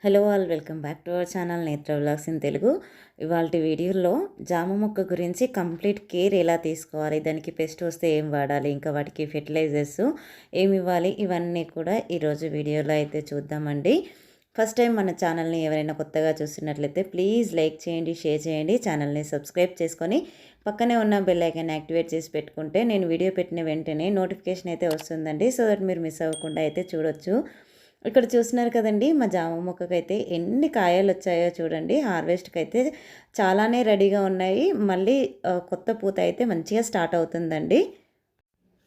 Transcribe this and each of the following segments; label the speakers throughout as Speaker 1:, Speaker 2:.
Speaker 1: Hello all, welcome back to our channel నేత్ర vlogs in Telugu. ఇవాళ వీడియోలో జామ మొక్క గురించి కంప్లీట్ కేర్ ఎలా తీసుకోవాలి, దానికి పెస్ట్ వస్తే ఏం వాడాలి, ఇంకా వాటికి ఫెర్టిలైజర్స్ ఏమి ఇవ్వాలి, ఇవన్నీ కూడా ఈరోజు వీడియోలో అయితే చూద్దామండి. ఫస్ట్ టైం మన ఛానల్ని ఎవరైనా కొత్తగా చూస్తున్నట్లయితే ప్లీజ్ లైక్ చేయండి, షేర్ చేయండి, ఛానల్ని సబ్స్క్రైబ్ చేసుకొని పక్కనే ఉన్న బెల్ ఐకాన్ యాక్టివేట్ చేసి పెట్టుకుంటే నేను వీడియో పెట్టిన వెంటనే నోటిఫికేషన్ అయితే వస్తుందండి. సో దట్ మీరు మిస్ అవ్వకుండా అయితే చూడొచ్చు. ఇక్కడ చూస్తున్నారు కదండి, మా జామ మొక్కకైతే ఎన్ని కాయలు వచ్చాయో చూడండి. హార్వెస్ట్కి అయితే చాలానే రెడీగా ఉన్నాయి. మళ్ళీ కొత్త పూత అయితే మంచిగా స్టార్ట్ అవుతుందండి.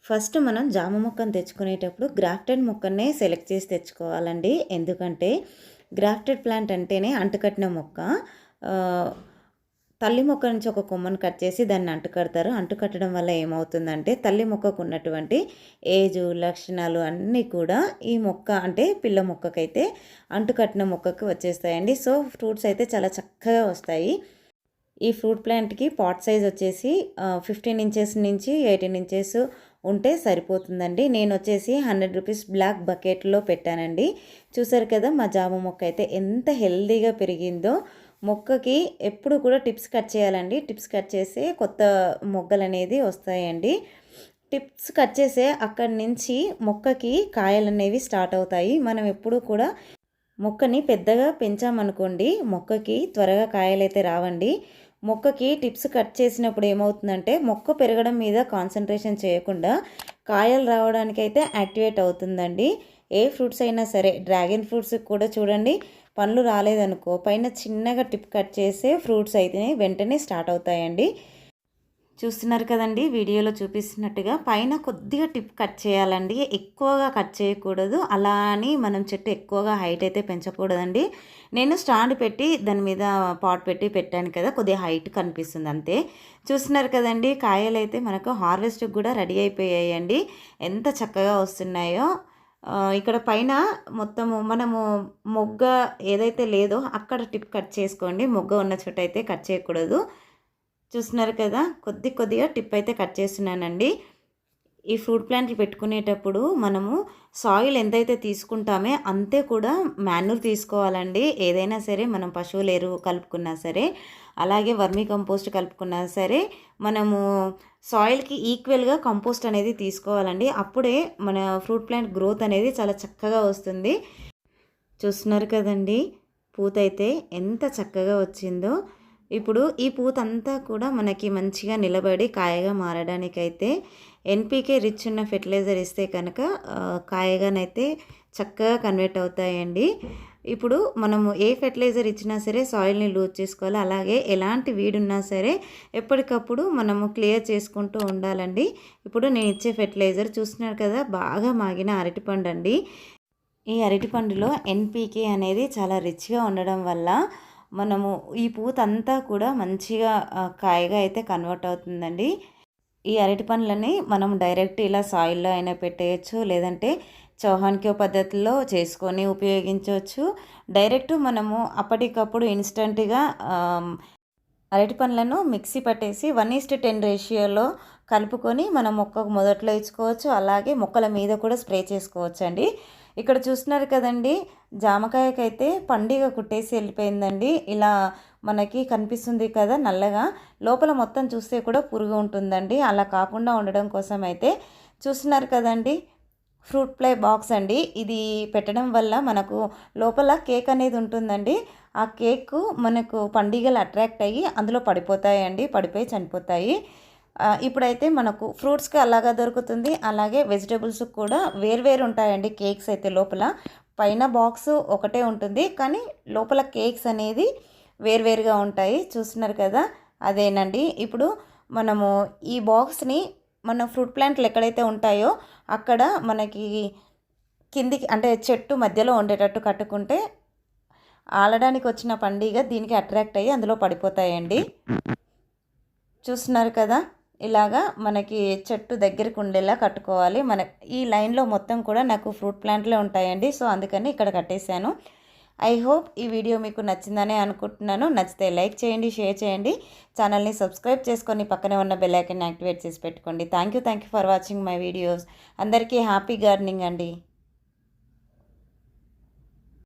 Speaker 1: ఫస్ట్ మనం జామ మొక్కను తెచ్చుకునేటప్పుడు గ్రాఫ్టెడ్ మొక్కనే సెలెక్ట్ చేసి తెచ్చుకోవాలండి. ఎందుకంటే గ్రాఫ్టెడ్ ప్లాంట్ అంటేనే అంటుకట్టిన మొక్క. తల్లి మొక్క నుంచి ఒక కొమ్మను కట్ చేసి దాన్ని అంటుకడతారు. అంటుకట్టడం వల్ల ఏమవుతుందంటే తల్లి మొక్కకు ఉన్నటువంటి ఏజు లక్షణాలు అన్నీ కూడా ఈ మొక్క అంటే పిల్ల మొక్కకైతే అంటుకట్టిన మొక్కకు వచ్చేస్తాయండి. సో ఫ్రూట్స్ అయితే చాలా చక్కగా వస్తాయి. ఈ ఫ్రూట్ ప్లాంట్కి పాట్ సైజ్ వచ్చేసి 15 ఇంచెస్ నుంచి 18 ఇంచెస్ ఉంటే సరిపోతుందండి. నేను వచ్చేసి 100 రూపీస్ బ్లాక్ బకెట్లో పెట్టానండి. చూసారు కదా మా జామ మొక్క అయితే ఎంత హెల్దీగా పెరిగిందో. మొక్కకి ఎప్పుడు కూడా టిప్స్ కట్ చేయాలండి. టిప్స్ కట్ చేస్తే కొత్త మొగ్గలు అనేది వస్తాయండి. టిప్స్ కట్ చేసే అక్కడి నుంచి మొక్కకి కాయలు అనేవి స్టార్ట్ అవుతాయి. మనం ఎప్పుడు కూడా మొక్కని పెద్దగా పెంచామనుకోండి, మొక్కకి త్వరగా కాయలైతే రావండి. మొక్కకి టిప్స్ కట్ చేసినప్పుడు ఏమవుతుందంటే మొక్క పెరగడం మీద కాన్సన్ట్రేషన్ చేయకుండా కాయలు రావడానికైతే యాక్టివేట్ అవుతుందండి. ఏ ఫ్రూట్స్ అయినా సరే, డ్రాగన్ ఫ్రూట్స్ కూడా చూడండి, పండ్లు రాలేదనుకో పైన చిన్నగా టిప్ కట్ చేసే ఫ్రూట్స్ అయితే వెంటనే స్టార్ట్ అవుతాయండి. చూస్తున్నారు కదండి, వీడియోలో చూపిస్తున్నట్టుగా పైన కొద్దిగా టిప్ కట్ చేయాలండి. ఎక్కువగా కట్ చేయకూడదు. అలా అని మనం చెట్టు ఎక్కువగా హైట్ అయితే పెంచకూడదండి. నేను స్టాండ్ పెట్టి దాని మీద పాట్ పెట్టి పెట్టాను కదా, కొద్దిగా హైట్ కనిపిస్తుంది అంతే. చూస్తున్నారు కదండి, కాయలు అయితే మనకు హార్వెస్ట్కి కూడా రెడీ అయిపోయాయండి. ఎంత చక్కగా వస్తున్నాయో. ఇక్కడ పైన మొత్తము మనము మొగ్గ ఏదైతే లేదో అక్కడ టిప్ కట్ చేసుకోండి. మొగ్గ ఉన్న చోట అయితే కట్ చేయకూడదు. చూస్తున్నారు కదా, కొద్దిగా టిప్ అయితే కట్ చేస్తున్నానండి. ఈ ఫ్రూట్ ప్లాంట్లు పెట్టుకునేటప్పుడు మనము సాయిల్ ఎంతైతే తీసుకుంటామో అంతే కూడా మాన్యూర్ తీసుకోవాలండి. ఏదైనా సరే మనం పశువుల ఎరువు కలుపుకున్నా సరే, అలాగే వర్మీ కంపోస్ట్ కలుపుకున్నా సరే, మనము సాయిల్కి ఈక్వల్గా కంపోస్ట్ అనేది తీసుకోవాలండి. అప్పుడే మన ఫ్రూట్ ప్లాంట్ గ్రోత్ అనేది చాలా చక్కగా వస్తుంది. చూస్తున్నారు కదండి, పూత అయితే ఎంత చక్కగా వచ్చిందో. ఇప్పుడు ఈ పూత అంతా కూడా మనకి మంచిగా నిలబడి కాయగా మారడానికైతే ఎన్పీకే రిచ్ ఉన్న ఫెర్టిలైజర్ ఇస్తే కనుక కాయగానైతే చక్కగా కన్వర్ట్ అవుతాయండి. ఇప్పుడు మనము ఏ ఫెర్టిలైజర్ ఇచ్చినా సరే సాయిల్ని లూజ్ చేసుకోవాలి. అలాగే ఎలాంటి వీడున్నా సరే ఎప్పటికప్పుడు మనము క్లియర్ చేసుకుంటూ ఉండాలండి. ఇప్పుడు నేను ఇచ్చే ఫెర్టిలైజర్ చూస్తున్నారు కదా, బాగా మాగిన అరటిపండు అండి. ఈ అరటిపండులో ఎన్పీకే అనేది చాలా రిచ్గా ఉండడం వల్ల మనము ఈ పూత అంతా కూడా మంచిగా కాయగా అయితే కన్వర్ట్ అవుతుందండి. ఈ అరటి పండ్లని మనం డైరెక్ట్ ఇలా సాయిల్లో అయినా పెట్టేయచ్చు, లేదంటే చౌహాన్క్యో పద్ధతిలో చేసుకొని ఉపయోగించవచ్చు. డైరెక్ట్ మనము అప్పటికప్పుడు ఇన్స్టెంట్గా అరటి పండ్లను మిక్సీ పట్టేసి 1:10 రేషియోలో కలుపుకొని మనం మొక్కకు మొదట్లో ఇచ్చుకోవచ్చు. అలాగే మొక్కల మీద కూడా స్ప్రే చేసుకోవచ్చు అండి. ఇక్కడ చూస్తున్నారు కదండి, జామకాయకైతే పండుగ కుట్టేసి వెళ్ళిపోయిందండి. ఇలా మనకి కనిపిస్తుంది కదా నల్లగా, లోపల మొత్తం చూస్తే కూడా పురుగు ఉంటుందండి. అలా కాకుండా ఉండడం కోసం అయితే చూస్తున్నారు కదండి, ఫ్రూట్ ప్లై బాక్స్ అండి. ఇది పెట్టడం వల్ల మనకు లోపల కేక్ అనేది ఉంటుందండి. ఆ కేక్ మనకు పండుగలు అట్రాక్ట్ అయ్యి అందులో పడిపోతాయండి, పడిపోయి చనిపోతాయి. ఇప్పుడైతే మనకు ఫ్రూట్స్కి అలాగా దొరుకుతుంది. అలాగే వెజిటేబుల్స్ కూడా వేర్వేరు ఉంటాయండి. కేక్స్ అయితే లోపల పైన బాక్స్ ఒకటే ఉంటుంది, కానీ లోపల కేక్స్ అనేది వేర్వేరుగా ఉంటాయి. చూస్తున్నారు కదా, అదేనండి. ఇప్పుడు మనము ఈ బాక్స్ని మన ఫ్రూట్ ప్లాంట్లు ఎక్కడైతే ఉంటాయో అక్కడ మనకి కిందికి అంటే చెట్టు మధ్యలో ఉండేటట్టు కట్టుకుంటే ఆలడానికి వచ్చిన పండుగ దీనికి అట్రాక్ట్ అయ్యి అందులో పడిపోతాయండి. చూస్తున్నారు కదా, ఇలాగా మనకి చెట్టు దగ్గరికి ఉండేలా కట్టుకోవాలి. ఈ లైన్లో మొత్తం కూడా నాకు ఫ్రూట్ ప్లాంట్లే ఉంటాయండి. సో అందుకని ఇక్కడ కట్టేశాను. ఐ హోప్ ఈ వీడియో మీకు నచ్చిందనే అనుకుంటున్నాను. నచ్చితే లైక్ చేయండి, షేర్ చేయండి, ఛానల్ని సబ్స్క్రైబ్ చేసుకొని పక్కనే ఉన్న బెల్ ఐకాన్ యాక్టివేట్ చేసి పెట్టుకోండి. Thank you for watching my videos. అందరికీ హ్యాపీ గార్డెనింగ్ అండి.